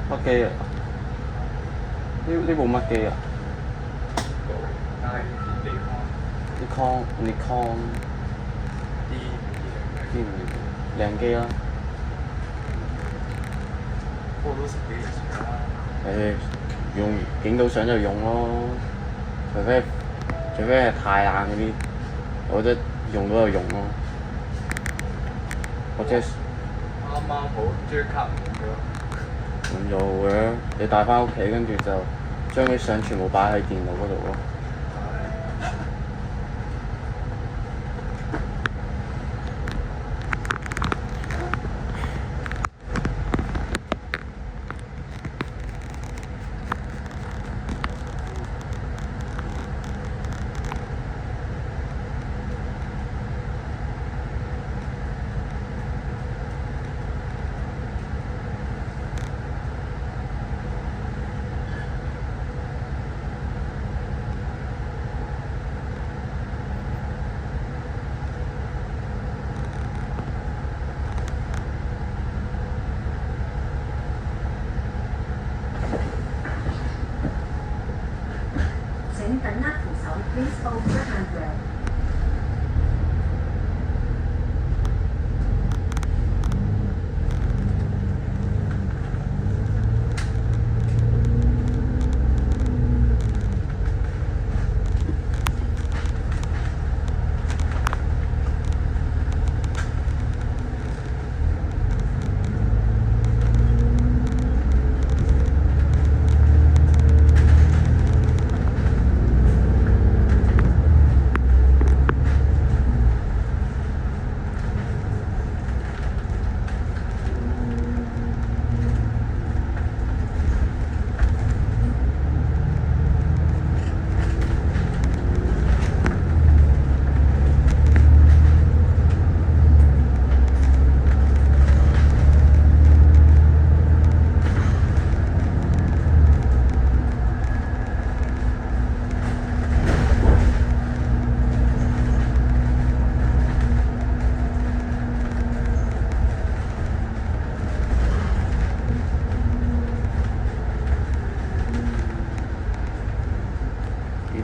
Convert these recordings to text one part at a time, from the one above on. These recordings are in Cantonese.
乜機啊？呢部乜機啊？Nikon 啲靚機啦。用影到相就用咯，除非係太冷嗰啲，我覺得用到就用咯。或者啱啱好張卡唔咗。唔做嘅，你帶翻屋企，跟住就將啲相全部擺喺電腦嗰度咯。請緊握扶手 ，Please hold your handrail。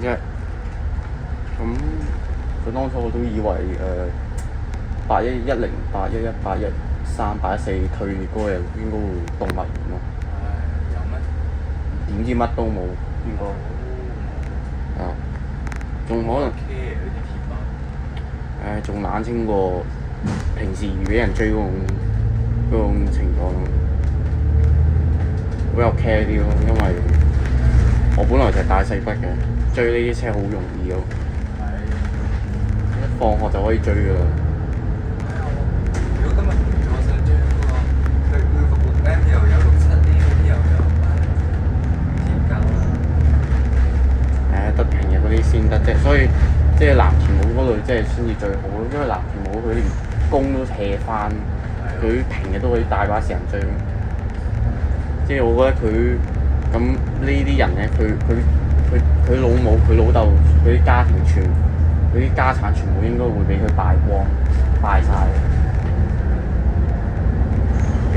啫，咁佢當初我都以為8110、811、813、814退嗰個應該會動物園咯。有咩？點知乜都冇，應該啊，仲可能仲冷清過平時遇俾人追嗰種情況，比較 care 啲咯，因為我本來就係大細筆嘅，追呢啲車好容易咯，一放學就可以追㗎啦。如果今日我想追嗰個，佢個部 M 又有67啲，又有貼夠啦。得平嘅嗰啲先得啫，所以即係藍田冇嗰類即係先至最好咯，因為藍田冇佢連工都卸翻，佢平嘅都可以大把時間追。即係我覺得佢咁呢啲人咧，佢老母佢老豆佢啲家庭佢啲家產全部應該會俾佢敗光敗晒。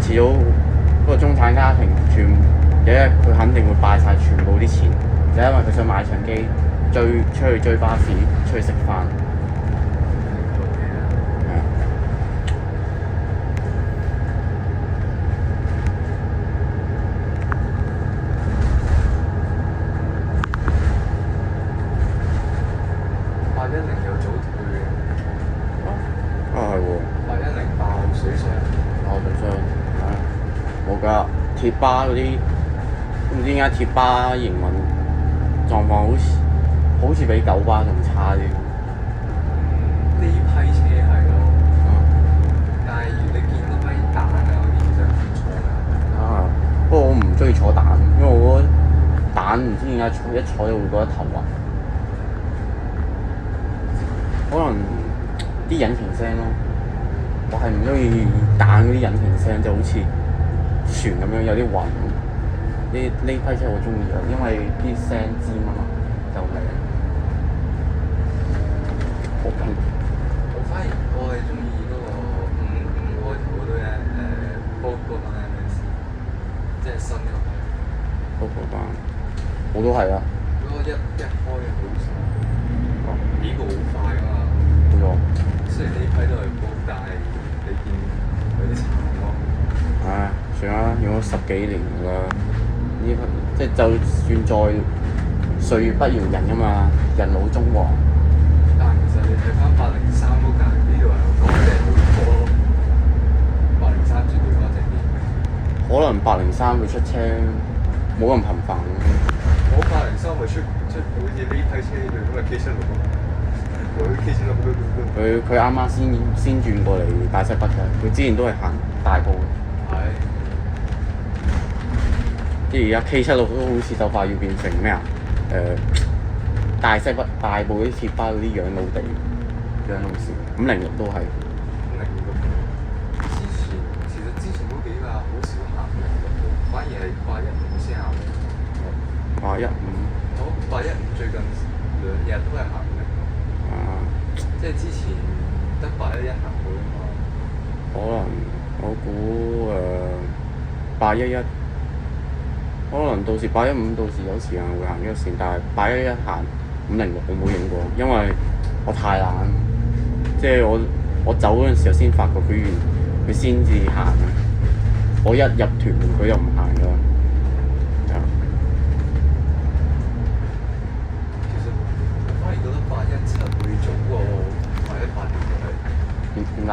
遲早嗰個中產家庭有一日佢肯定會敗晒全部啲錢，就因為佢想買相機出去追巴士，出去食飯。810有早退嘅。係喎。810爆水箱。爆水箱，冇㗎，鐵巴嗰啲唔知點解鐵巴營運狀況好似比九巴仲差啲。呢批車係咯。但係你見到批蛋啊嗰啲其實唔錯㗎。不過我唔中意坐蛋，因為我覺得蛋唔知點解一坐就會覺得頭暈。可能啲引擎聲咯，我係唔中意蛋嗰啲引擎聲，就好似船咁樣有啲暈。呢批車我中意啊，因為啲聲尖啊嘛，就靚。好近。我反而我係中意嗰個5開頭嗰堆咧，波嗰班 MS，即係新嘅係，嗰個班，我都係啊，嗰個一開好爽，呢個好快啊嘛。冇錯。雖然呢批都係煲，但係你見有啲殘咯。唉，算啦，用咗10幾年㗎啦，呢批即係就算再歲月不饒人㗎嘛，人老中黃。但係其實你睇翻803嗰架呢度係好乾淨好多咯，803絕對乾淨啲。可能803會出車冇咁頻繁。我803咪出好似呢批車一樣咁嘅 K76咯，我啲 K76佢啱啱先轉過嚟大西北嘅，佢之前都係行大埔嘅。係即係而家 K76都好似就快要變成咩啊？大西北大埔啲鐵巴嗰啲養老地、養老線，506都係。其實之前嗰幾架好少行嘅，反而係815先行。815。我815最近2日都係行嘅。啊，即係之前得811行過啊嘛。可能我估811，可能到時815到時有時間會行呢個線，但係811行506我冇影過，因為我太懶，即係我走嗰陣時候先發覺佢先至行，我一入屯門佢又唔行㗎。其實我反而覺得817會早過818年嘅。點解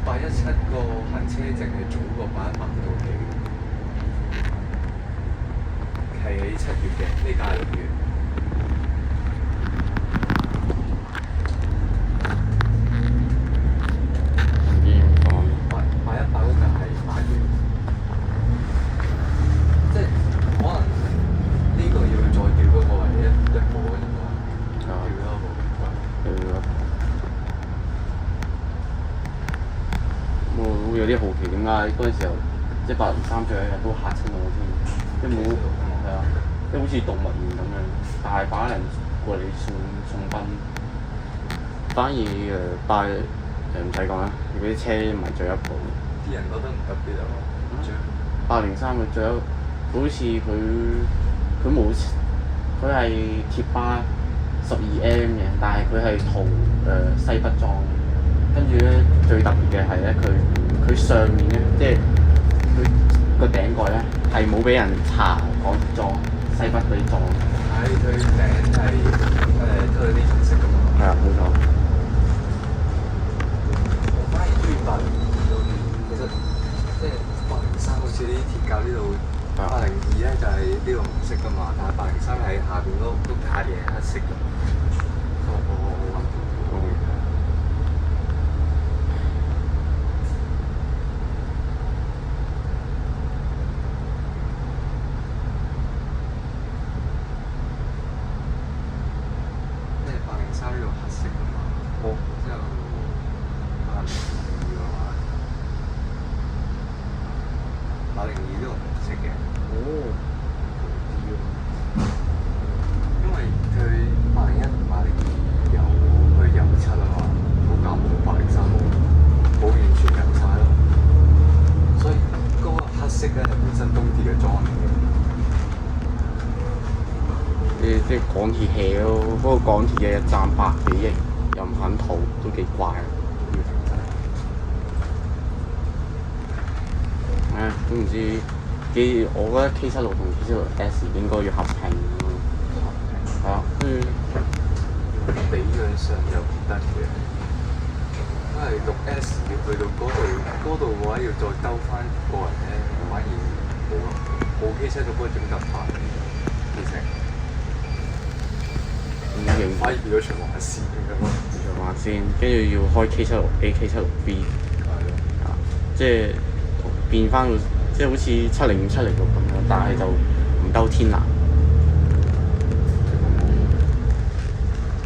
817個行車淨係早過818到期，係喺7月嘅，呢屆6月。唔知點講？ 818嗰架係8月，即係可能呢個要再調嗰個係一個嘅啫嘛，調多個。我有啲好奇點解嗰陣時候，即係803最後一日都嚇親我添，即係冇係啊，即係好似動物園咁樣，大把人過嚟送殯。反而唔使講啦，嗰啲車迷最後一步。啲人覺得唔特別啊嘛。803佢最後好似佢冇佢係貼巴12M 嘅，但係佢係塗西北裝。跟住咧最特別嘅係咧，佢上面咧，即係佢個頂蓋咧係冇俾人搽港鐵裝西北嗰啲裝。係佢頂係都係呢種色㗎嘛。係啊，冇錯。我反而中意802多啲，其實即係803好似呢啲鐵架呢度，802咧就係呢個紅色㗎嘛，但係803係下邊嗰架嘢黑色㗎。803呢度黑色㗎嘛，之後802嘅話，802呢度紅色嘅。哦。因為佢801、802有去油漆啊嘛，嗰架冇803冇完全油晒咯，所以嗰個黑色咧係本身東鐵嘅裝嚟嘅。即係港鐵 hea 咯，不過港鐵日日賺100幾億，又唔肯塗，都幾怪。唉，都唔知我覺得 K76同 K76S 應該要合併咯。係啊，理論上又唔得嘅，因為6S 要去到嗰度嘅話，要再兜翻過嚟咧，反而冇 K76嗰種咁快變成。反而變咗循環線咁咯。循環線，跟住要開 K76A、K76B。係咯。啊，即係變翻到即係好似705、706咁樣，但係就唔兜天藍。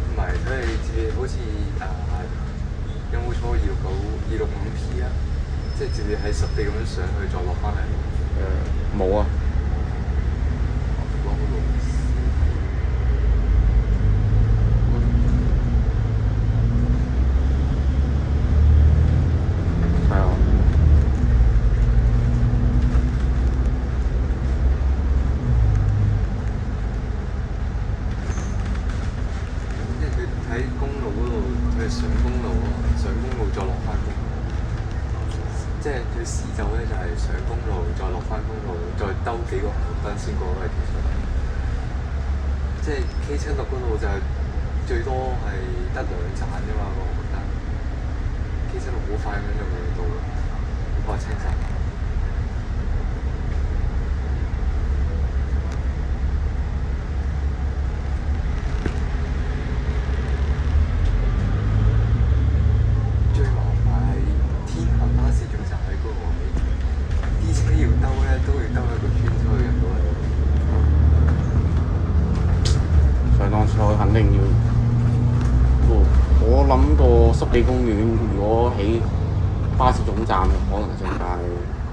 唔係，佢係自己好似有冇錯265P 啊？即係直接喺濕地咁樣上去，再落翻嚟。冇啊。敦先過都係跳出嚟。即係 K76嗰度就係最多係得2站啫嘛，我覺得。K76好快咁樣就會到啦，好快清晒。最麻煩係天行巴士總站喺嗰個位，啲車要兜咧都要兜一個圈先可以入到嚟。上當賽肯定要。我諗個濕地公園如果喺巴士總站嘅可能性係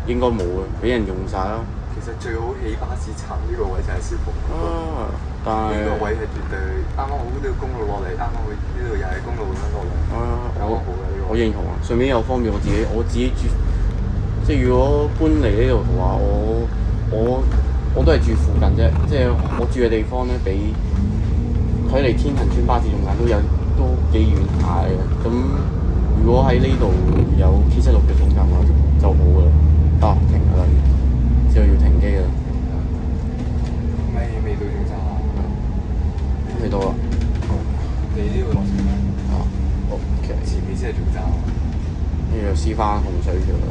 應該冇嘅，俾人用晒啦。其實最好起巴士站呢個位就係消防局。但係呢個位係絕對啱啱好呢個公路落嚟，啱啱好呢度又係公路咁樣落嚟。啱啱好嘅呢個。我認同啊，順便又方便我自己住，即係如果搬嚟呢度嘅話，我都係住附近啫，即係我住嘅地方咧，比距離天恒村巴士總站都幾遠下嘅。咁如果喺呢度有 K76嘅總站嘅話就好㗎啦，停㗎啦，之後要停機㗎啦。未到總站啊？未到啦。你呢度落車咩？OK。前面先係總站。跟住又試翻洪水橋啦。